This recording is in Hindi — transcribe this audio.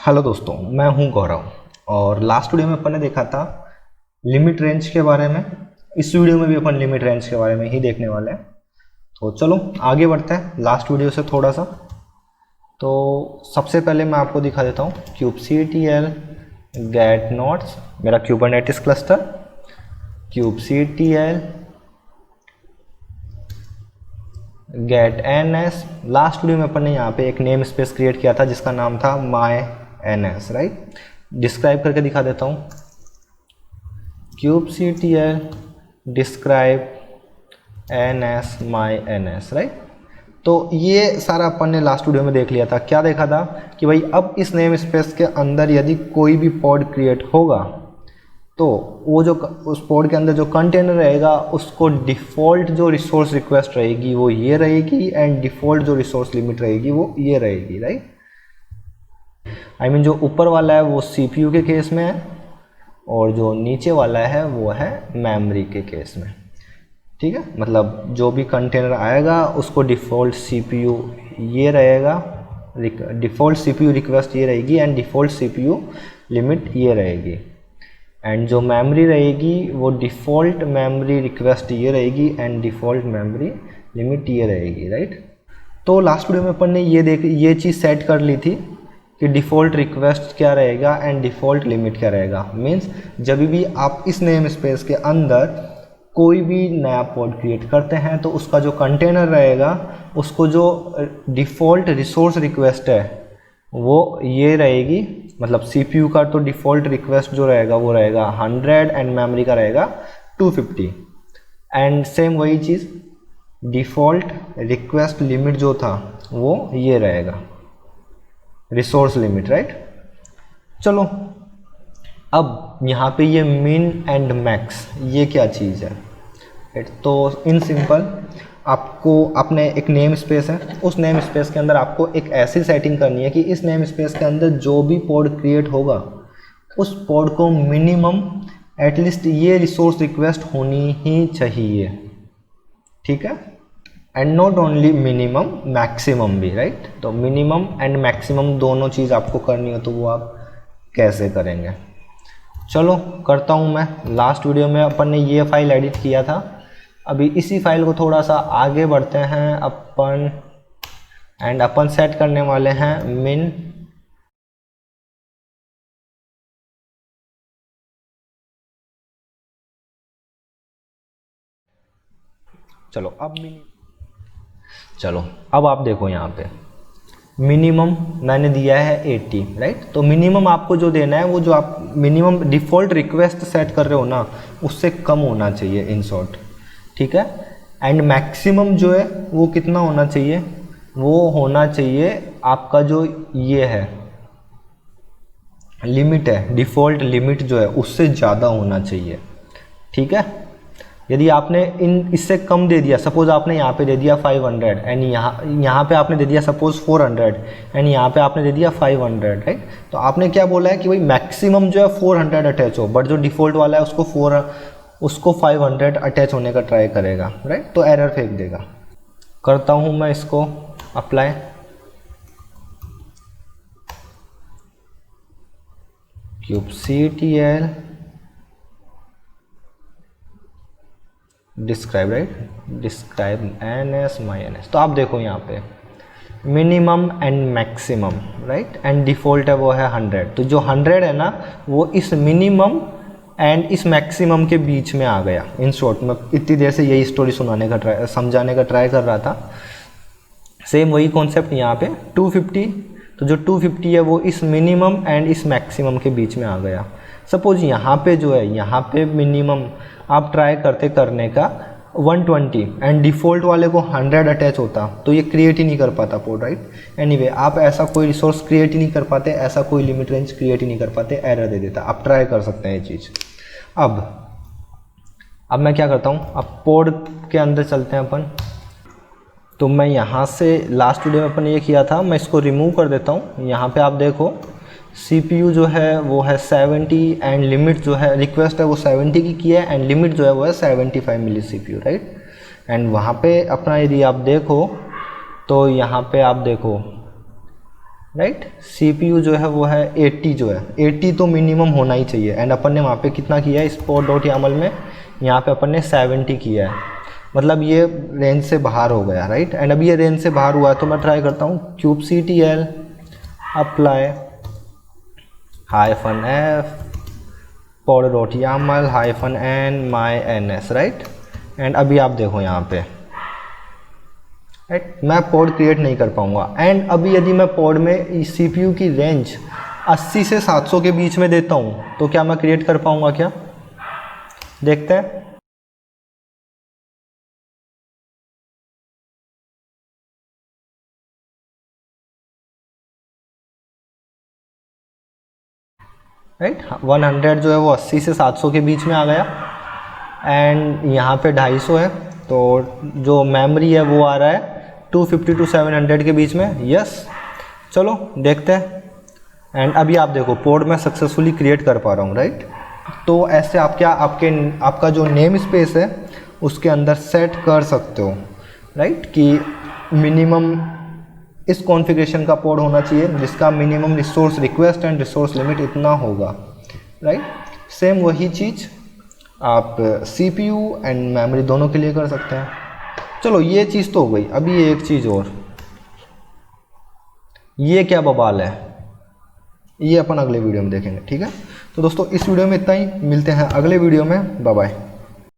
हेलो दोस्तों, मैं हूं गौरव और लास्ट वीडियो में अपन ने देखा था लिमिट रेंज के बारे में। इस वीडियो में भी अपन लिमिट रेंज के बारे में ही देखने वाले हैं। तो चलो आगे बढ़ते हैं लास्ट वीडियो से थोड़ा सा। तो सबसे पहले मैं आपको दिखा देता हूं kubectl get nodes, मेरा kubernetes cluster kubectl get ns। Last video में अपन ने यहाँ पे एक नेम स्पेस क्रिएट किया था जिसका नाम था my_ns, राइट। डिस्क्राइब करके दिखा देता हूँ kubectl describe ns my_ns, right. तो ये सारा अपन ने लास्ट वीडियो में देख लिया था। क्या देखा था कि भाई अब इस नेम स्पेस के अंदर यदि कोई भी पॉड क्रिएट होगा तो वो जो उस पॉड के अंदर जो कंटेनर रहेगा उसको डिफ़ॉल्ट जो रिसोर्स रिक्वेस्ट रहेगी वो ये रहेगी एंड डिफ़ॉल्ट जो रिसोर्स लिमिट रहेगी वो ये रहेगी, राइट। आई मीन जो ऊपर वाला है वो CPU के केस में है और जो नीचे वाला है वो है मेमोरी के केस में, ठीक है। मतलब जो भी कंटेनर आएगा उसको डिफ़ॉल्ट CPU ये रहेगा, डिफ़ॉल्ट CPU रिक्वेस्ट ये रहेगी एंड डिफ़ॉल्ट CPU लिमिट ये रहेगी। एंड जो मेमोरी रहेगी वो डिफ़ॉल्ट मेमोरी रिक्वेस्ट ये रहेगी एंड डिफ़ॉल्ट मेमोरी लिमिट ये रहेगी, राइट। तो लास्ट वीडियो में अपन ने ये चीज़ सेट कर ली थी कि डिफ़ॉल्ट रिक्वेस्ट क्या रहेगा एंड डिफ़ॉल्ट लिमिट क्या रहेगा। मीन्स जब भी आप इस नेम स्पेस के अंदर कोई भी नया पॉड क्रिएट करते हैं तो उसका जो कंटेनर रहेगा उसको जो डिफ़ॉल्ट रिसोर्स रिक्वेस्ट है वो ये रहेगी। मतलब CPU का तो डिफ़ॉल्ट रिक्वेस्ट जो रहेगा वो रहेगा 100 एंड मेमोरी का रहेगा 250 एंड सेम वही चीज़ डिफ़ॉल्ट रिक्वेस्ट लिमिट जो था वो ये रहेगा रिसोर्स लिमिट, राइट। चलो अब यहाँ पे ये मिन एंड मैक्स ये क्या चीज़ है, राइट। तो इन सिंपल आपको अपने एक नेम स्पेस है, उस नेम स्पेस के अंदर आपको एक ऐसी सेटिंग करनी है कि इस नेम स्पेस के अंदर जो भी पॉड क्रिएट होगा उस पॉड को मिनिमम एटलीस्ट ये रिसोर्स रिक्वेस्ट होनी ही चाहिए, ठीक है। And not only minimum, maximum भी, राइट। तो मिनिमम एंड मैक्सिमम दोनों चीज़ आपको करनी हो तो वो आप कैसे करेंगे, चलो करता हूँ मैं। लास्ट वीडियो में अपन ने ये फाइल एडिट किया था, अभी इसी फाइल को थोड़ा सा आगे बढ़ते हैं अपन एंड अपन सेट करने वाले हैं मिन चलो अब आप देखो यहाँ पे मिनिमम मैंने दिया है 80, राइट। तो मिनिमम आपको जो देना है वो जो आप मिनिमम डिफ़ॉल्ट रिक्वेस्ट सेट कर रहे हो ना उससे कम होना चाहिए इन शॉर्ट, ठीक है। एंड मैक्सिमम जो है वो कितना होना चाहिए, वो होना चाहिए आपका जो ये है लिमिट है, डिफ़ॉल्ट लिमिट जो है उससे ज़्यादा होना चाहिए, ठीक है। यदि आपने इससे कम दे दिया, सपोज आपने यहाँ पे दे दिया 500 एंड यहाँ पे आपने दे दिया सपोज 400 एंड यहाँ पे आपने दे दिया 500, राइट। तो आपने क्या बोला है कि भाई मैक्सिमम जो है 400 अटैच हो, बट जो डिफ़ॉल्ट वाला है उसको 500 अटैच होने का ट्राई करेगा, राइट। तो एरर फेंक देगा। करता हूँ मैं इसको apply, kubectl describe, right, describe ns my_ns। तो आप देखो यहाँ पे minimum and maximum, right, and default है वो है 100। तो जो 100 है ना वो इस मिनिमम एंड इस मैक्सिमम के बीच में आ गया। इन शॉर्ट में इतनी देर से यही स्टोरी समझाने का ट्राई कर रहा था। सेम वही कॉन्सेप्ट यहाँ पे 250। तो जो 250 है वो इस मिनिमम एंड इस मैक्सिमम के बीच में आ गया। सपोज यहाँ पे जो है यहाँ पे मिनिमम आप ट्राई करने का 120 एंड डिफ़ॉल्ट वाले को 100 अटैच होता तो ये क्रिएट ही नहीं कर पाता पॉड, राइट। एनीवे आप ऐसा कोई रिसोर्स क्रिएट ही नहीं कर पाते, ऐसा कोई लिमिट रेंज क्रिएट ही नहीं कर पाते, एरर दे देता। आप ट्राई कर सकते हैं ये चीज़। अब मैं क्या करता हूँ, अब पॉड के अंदर चलते हैं अपन। तो मैं यहाँ से लास्ट वीडियो में अपन ये किया था, मैं इसको रिमूव कर देता हूँ। यहाँ पे आप देखो CPU जो है वो है 70 एंड लिमिट जो है रिक्वेस्ट है वो 70 की है एंड लिमिट जो है वो है 75 मिली CPU, राइट। एंड वहाँ पे अपना यदि आप देखो तो यहाँ पे आप देखो राइट। CPU जो है वो है 80, जो है 80 तो मिनिमम होना ही चाहिए। एंड अपन ने वहाँ पे कितना किया है spot.yaml में, यहाँ पे अपन ने 70 किया है, मतलब ये रेंज से बाहर हो गया, राइट। एंड अभी ये रेंज से बाहर हुआ है तो मैं ट्राई करता हूँ kubectl apply -f pod.yaml -n my-ns, right. And अभी आप देखो यहाँ पे, राइट, मैं पॉड क्रिएट नहीं कर पाऊंगा। एंड अभी यदि मैं पॉड में CPU की रेंज 80 से 700 के बीच में देता हूँ तो क्या मैं क्रिएट कर पाऊंगा क्या, देखते हैं। राइट, 100 जो है वो 80 से 700 के बीच में आ गया। एंड यहाँ पे 250 है, तो जो मेमोरी है वो आ रहा है 250 to 700 के बीच में। यस, चलो देखते हैं। एंड अभी आप देखो पोर्ट मैं सक्सेसफुली क्रिएट कर पा रहा हूँ, राइट। तो ऐसे आप क्या आपका जो नेम स्पेस है उसके अंदर सेट कर सकते हो, राइट, कि मिनिमम इस कॉन्फ़िगरेशन का पोर्ट होना चाहिए जिसका minimum resource request and resource limit इतना होगा, राइट। सेम वही चीज़ आप CPU एंड मेमोरी दोनों के लिए कर सकते हैं। चलो ये चीज़ तो हो गई। अभी एक चीज़ और, ये क्या बवाल है, ये अपन अगले वीडियो में देखेंगे, ठीक है। तो दोस्तों इस वीडियो में इतना ही, मिलते हैं अगले वीडियो में, बाय बाय।